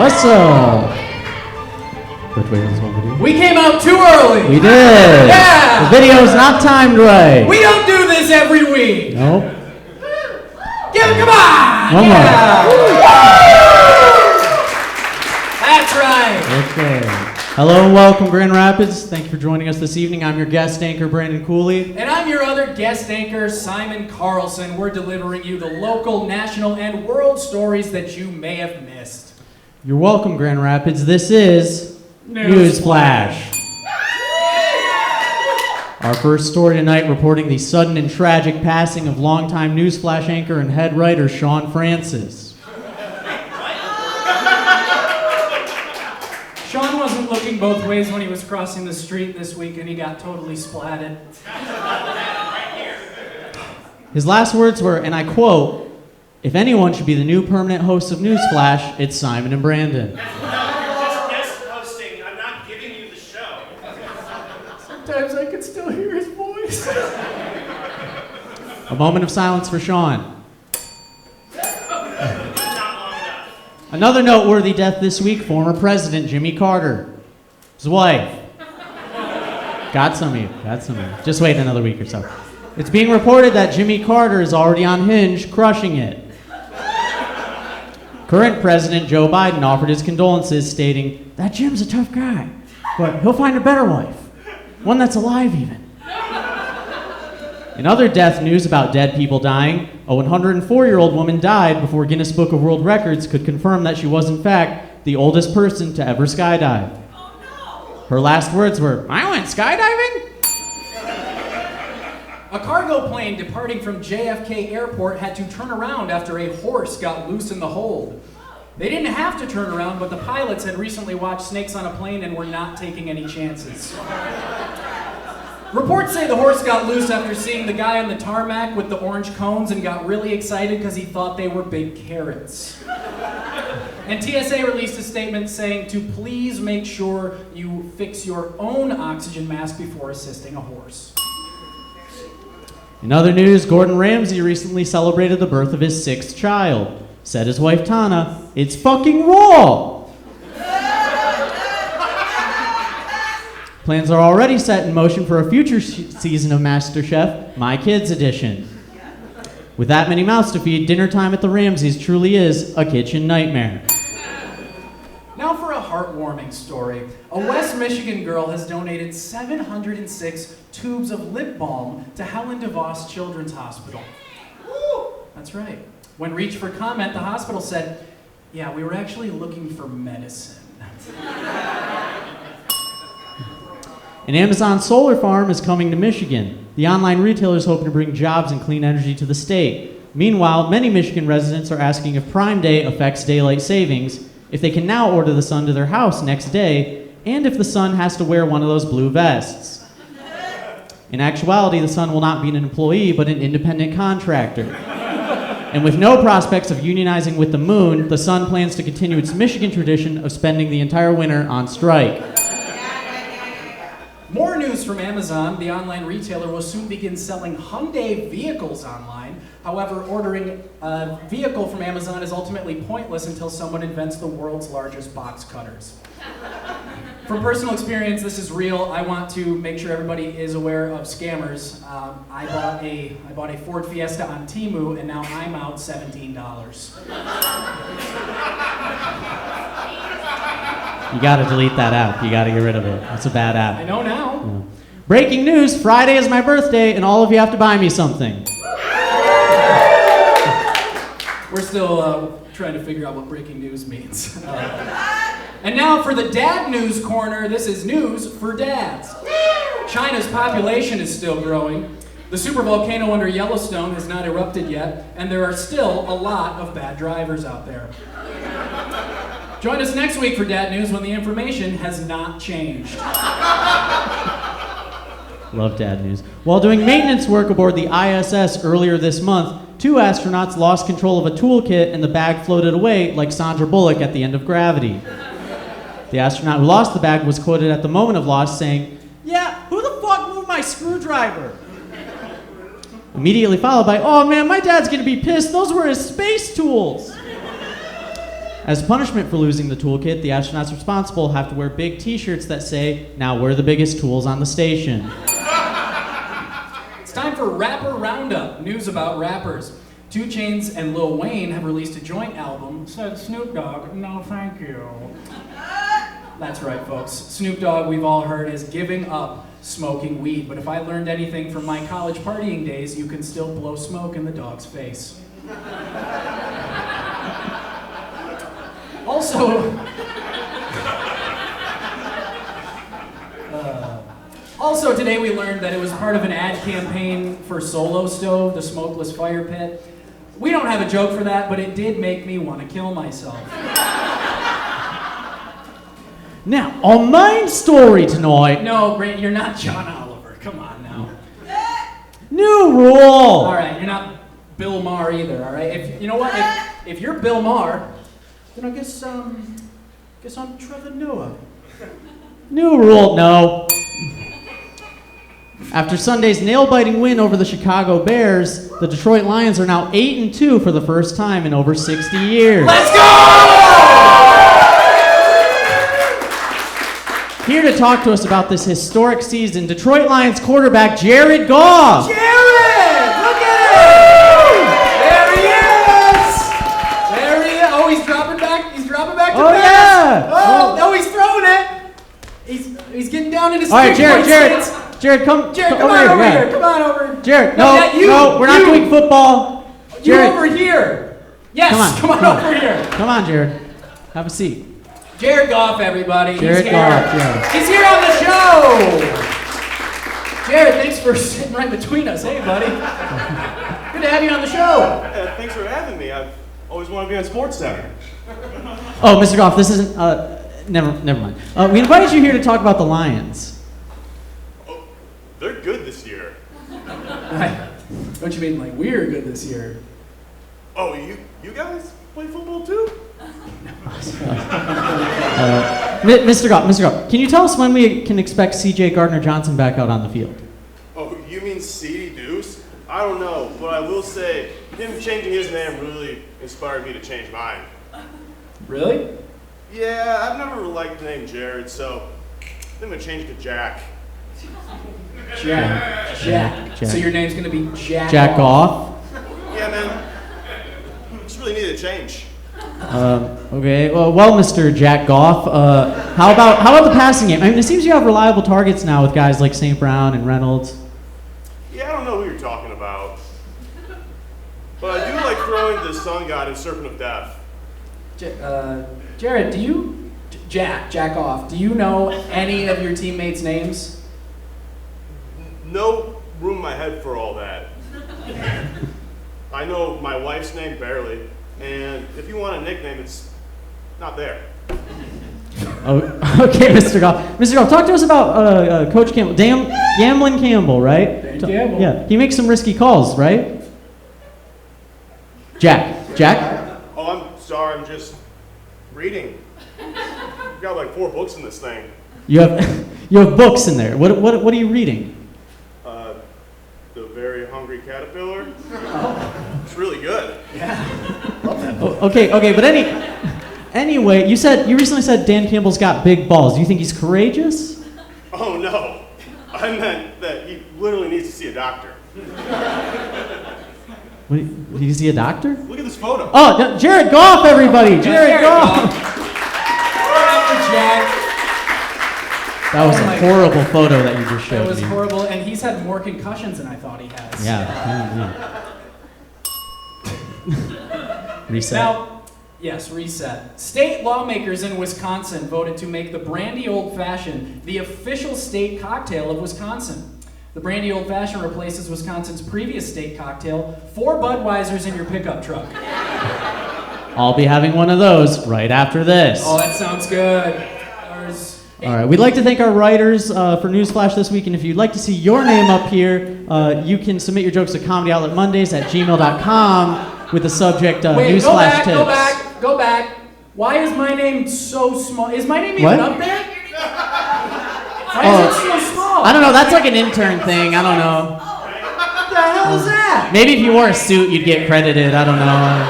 What's up? We came out too early. We did. Yeah. The video's not timed right. We don't do this every week. Nope. Come on. One more. That's right. Okay. Hello and welcome, Grand Rapids. Thank you for joining us this evening. I'm your guest anchor, Brandon Cooley. And I'm your other guest anchor, Simon Carlson. We're delivering you the local, national, and world stories that you may have missed. You're welcome, Grand Rapids. This is NewsFlash. Our first story tonight reporting the sudden and tragic passing of longtime NewsFlash anchor and head writer Sean Francis. Sean wasn't looking both ways when he was crossing the street this week and he got totally splatted. His last words were, and I quote, "If anyone should be the new permanent host of NewsFlash, it's Simon and Brandon." Just guest hosting. I'm not giving you the show. Sometimes I can still hear his voice. A moment of silence for Sean. Another noteworthy death this week, former President Jimmy Carter. His wife. Got some of you. Just wait another week or so. It's being reported that Jimmy Carter is already on Hinge, crushing it. Current President Joe Biden offered his condolences, stating, "That Jim's a tough guy, but he'll find a better wife. One that's alive even." In other death news about dead people dying, a 104-year-old woman died before Guinness Book of World Records could confirm that she was, in fact, the oldest person to ever skydive. Oh, no. Her last words were, "I went skydiving?" A cargo plane departing from JFK Airport had to turn around after a horse got loose in the hold. They didn't have to turn around, but the pilots had recently watched Snakes on a Plane and were not taking any chances. Reports say the horse got loose after seeing the guy on the tarmac with the orange cones and got really excited because he thought they were big carrots. And TSA released a statement saying to please make sure you fix your own oxygen mask before assisting a horse. In other news, Gordon Ramsay recently celebrated the birth of his 6th child. Said his wife Tana, "It's fucking raw!" Plans are already set in motion for a future season of MasterChef, My Kids Edition. With that many mouths to feed, dinner time at the Ramsays truly is a kitchen nightmare. Now for a heartwarming story. A West Michigan girl has donated 706 tubes of lip balm to Helen DeVos Children's Hospital. That's right. When reached for comment, the hospital said, "Yeah, we were actually looking for medicine." An Amazon solar farm is coming to Michigan. The online retailer is hoping to bring jobs and clean energy to the state. Meanwhile, many Michigan residents are asking if Prime Day affects daylight savings, if they can now order the sun to their house next day, and if the sun has to wear one of those blue vests. In actuality, the sun will not be an employee, but an independent contractor. And with no prospects of unionizing with the moon, the sun plans to continue its Michigan tradition of spending the entire winter on strike. More news from Amazon. The online retailer will soon begin selling Hyundai vehicles online. However, ordering a vehicle from Amazon is ultimately pointless until someone invents the world's largest box cutters. From personal experience, this is real. I want to make sure everybody is aware of scammers. I bought a Ford Fiesta on Temu, and now I'm out $17. You gotta delete that app. You gotta get rid of it. That's a bad app. I know now. Yeah. Breaking news, Friday is my birthday, and all of you have to buy me something. We're still trying to figure out what breaking news means. And now for the Dad News Corner, this is news for dads. China's population is still growing. The supervolcano under Yellowstone has not erupted yet, and there are still a lot of bad drivers out there. Join us next week for Dad News when the information has not changed. Love dad news. While doing maintenance work aboard the ISS earlier this month, 2 astronauts lost control of a toolkit and the bag floated away like Sandra Bullock at the end of Gravity. The astronaut who lost the bag was quoted at the moment of loss saying, "Yeah, who the fuck moved my screwdriver?" Immediately followed by, "Oh man, my dad's gonna be pissed, those were his space tools." As punishment for losing the toolkit, the astronauts responsible have to wear big t-shirts that say, "Now we're the biggest tools on the station." It's time for Rapper Roundup, news about rappers. 2 Chainz and Lil Wayne have released a joint album. Said Snoop Dogg, no thank you. That's right, folks. Snoop Dogg, we've all heard, is giving up smoking weed. But if I learned anything from my college partying days, you can still blow smoke in the dog's face. Also today we learned that it was part of an ad campaign for Solo Stove, the smokeless fire pit. We don't have a joke for that, but it did make me want to kill myself. Now, on main story tonight. No, Grant, you're not John Oliver. Come on now. New rule. All right, you're not Bill Maher either. All right, you know what? If you're Bill Maher, then I guess I'm Trevor Noah. New rule. No. After Sunday's nail-biting win over the Chicago Bears, the Detroit Lions are now 8-2 for the first time in over 60 years. Let's go! Here to talk to us about this historic season, Detroit Lions quarterback Jared Goff. Jared! Look at him! There he is! There he is! Oh, he's dropping back. He's dropping back to pass. Yeah! Oh, no, he's throwing it. He's getting down into All right, Jared, come on here. over here. Come on over. Jared, no, we're not doing football. Jared, you over here. Yes, come on over here. Come on, Jared. Have a seat. Jared Goff, everybody. Jared Goff, yeah. He's here on the show. Jared, thanks for sitting right between us. Hey, buddy. Good to have you on the show. Yeah, thanks for having me. I've always wanted to be on SportsCenter. Oh, Mr. Goff, this isn't. Never mind. We invited you here to talk about the Lions. Oh, they're good this year. Don't you mean like we're good this year? Oh, you guys play football too? Mr. Goff, can you tell us when we can expect C.J. Gardner-Johnson back out on the field? Oh, you mean Seedy Deuce? I don't know, but I will say him changing his name really inspired me to change mine. Really? Yeah, I've never liked the name Jared, so I'm gonna change it to Jack. Jack. So your name's gonna be Jack. Jack Goff. Yeah, man. Just really need a change. Okay. Well, Mr. Jack Goff, how about the passing game? I mean, it seems you have reliable targets now with guys like St. Brown and Reynolds. Yeah, I don't know who you're talking about, but I do like throwing the sun god and serpent of death. Jared, Jack Off, do you know any of your teammates' names? No room in my head for all that. I know my wife's name barely, and if you want a nickname, it's not there. Oh, okay, Mr. Goff. Mr. Goff, talk to us about Coach Campbell. Gamblin Campbell, right? Dan Campbell. Yeah, he makes some risky calls, right? Jack? Oh, I'm sorry, I'm just reading. I've got like 4 books in this thing. You have books in there. What are you reading? The Very Hungry Caterpillar. It's really good. Yeah. Love that book. Okay, but anyway, you recently said Dan Campbell's got big balls. Do you think he's courageous? Oh no, I meant that he literally needs to see a doctor. Did you see a doctor? Look at this photo. Oh, Jared Goff, everybody! Jared Goff! Jack. That was a horrible photo that you just showed me. That was horrible, and he's had more concussions than I thought he has. Yeah. Reset. Now, yes, reset. State lawmakers in Wisconsin voted to make the Brandy Old Fashioned the official state cocktail of Wisconsin. The Brandy Old Fashioned replaces Wisconsin's previous state cocktail, 4 Budweisers in your pickup truck. I'll be having one of those right after this. Oh, that sounds good. All right, we'd like to thank our writers for NewsFlash this week, and if you'd like to see your name up here, you can submit your jokes to comedyoutletmondays@gmail.com with the subject NewsFlash tips. Go back. Why is my name so small? Is my name even up there? Why is it so small? I don't know, that's like an intern thing, I don't know. What the hell is that? Maybe if you wore a suit, you'd get credited, I don't know.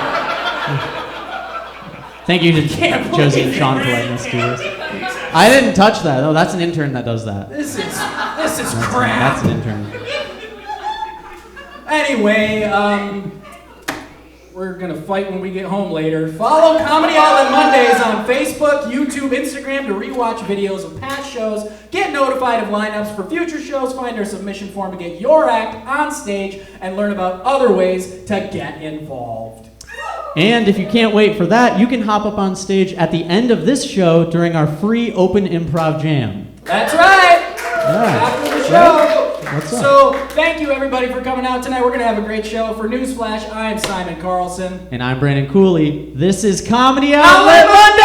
Thank you to Josie and Sean for letting us do this. I didn't touch that. Oh, that's an intern that does that. This is crap. That's an intern. Anyway, we're gonna fight when we get home later. Follow Comedy Outlet Mondays on Facebook, YouTube, Instagram to rewatch videos of past shows, get notified of lineups for future shows, find our submission form to get your act on stage, and learn about other ways to get involved. And if you can't wait for that, you can hop up on stage at the end of this show during our free open improv jam. That's right! Yeah. After the show. What's up? So, thank you everybody for coming out tonight. We're going to have a great show. For NewsFlash, I'm Simon Carlson. And I'm Brandon Cooley. This is Comedy Outlet Monday!